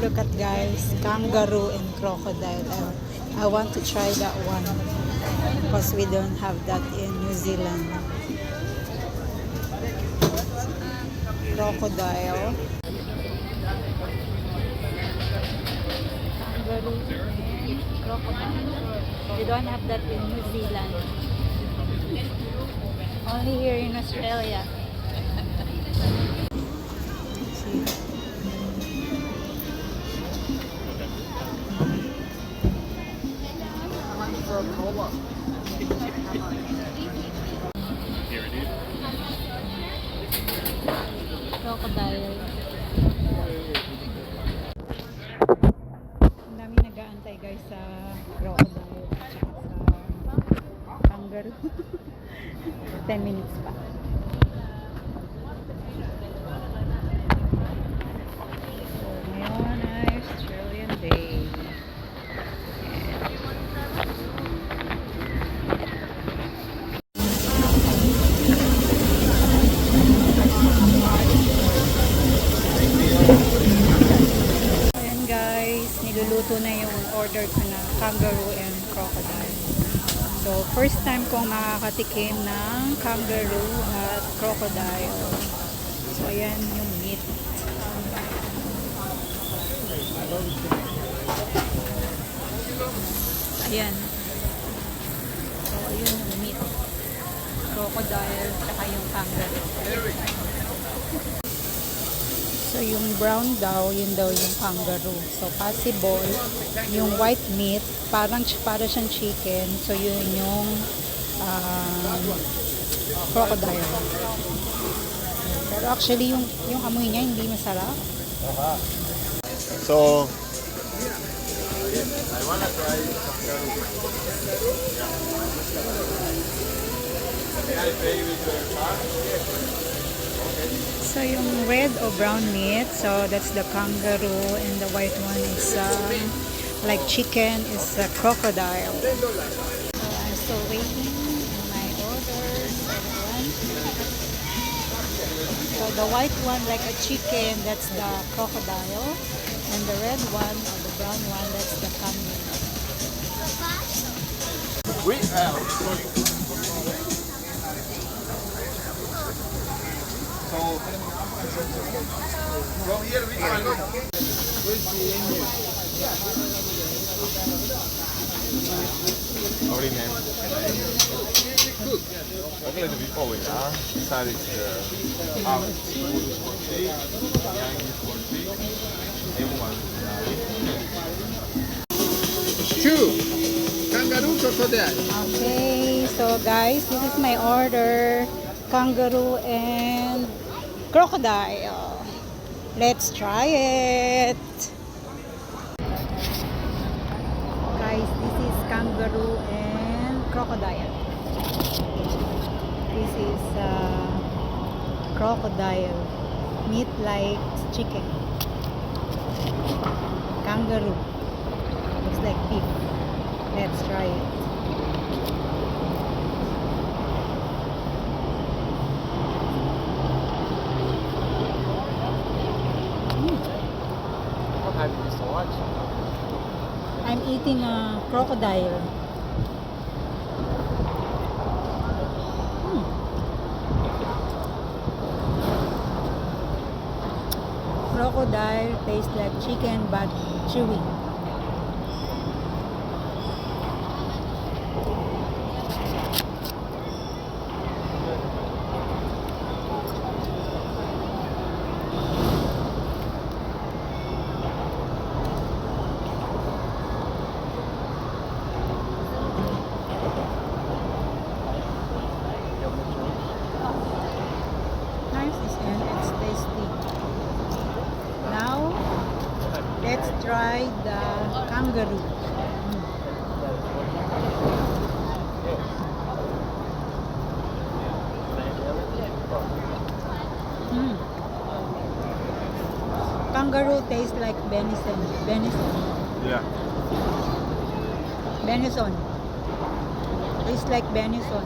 look at guys, kangaroo and crocodile. I want to try that one because we don't have that in New Zealand. Crocodile. Kangaroo and crocodile. We don't have that in New Zealand. Only here in Australia. Crocodile. Ang dami nag-aantay guys sa crocodile at saka sa kangaroo. 10 minutes pa. So, ngayon ay Australian Day. Ayan guys, niluluto na yung order ko na kangaroo and crocodile. So, first time kong makakatikim ng kangaroo at crocodile. So, ayan yung meat. Ayan. So, ayun yung meat. Crocodile, tsaka yung kangaroo. So, yung brown daw, yun daw yung kangaroo. So, possible, yung white meat, para siyang chicken. So, yun yung crocodile. Pero actually, yung amoy niya hindi masarap. So, I wanna try kangaroo. Can I pay with your card? So, yung red or brown meat, so that's the kangaroo, and the white one is like chicken, is crocodile. So, I'm still waiting in my orders, everyone. So, the white one like a chicken, that's the crocodile, and the red one or the brown one, that's the kangaroo. Wait, so, from here we can look. Where's the engine? Already man. Good. I think it's before we are. Inside is the half food is for tea, young is for tea, everyone. Two. Kangaroo crocodile. Okay, so guys, this is my order. Kangaroo and crocodile. Let's try it. Guys, this is kangaroo and crocodile. This is crocodile. Meat like chicken. Kangaroo. Looks like beef. Let's try it. I'm eating a crocodile. Crocodile tastes like chicken but chewy. Let's try the kangaroo. Kangaroo tastes like venison. Yeah. Venison. Tastes like venison.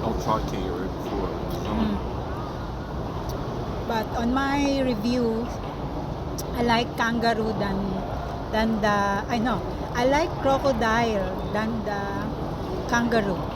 I'll try kangaroo before. But on my review, I like kangaroo than the I like crocodile than the kangaroo.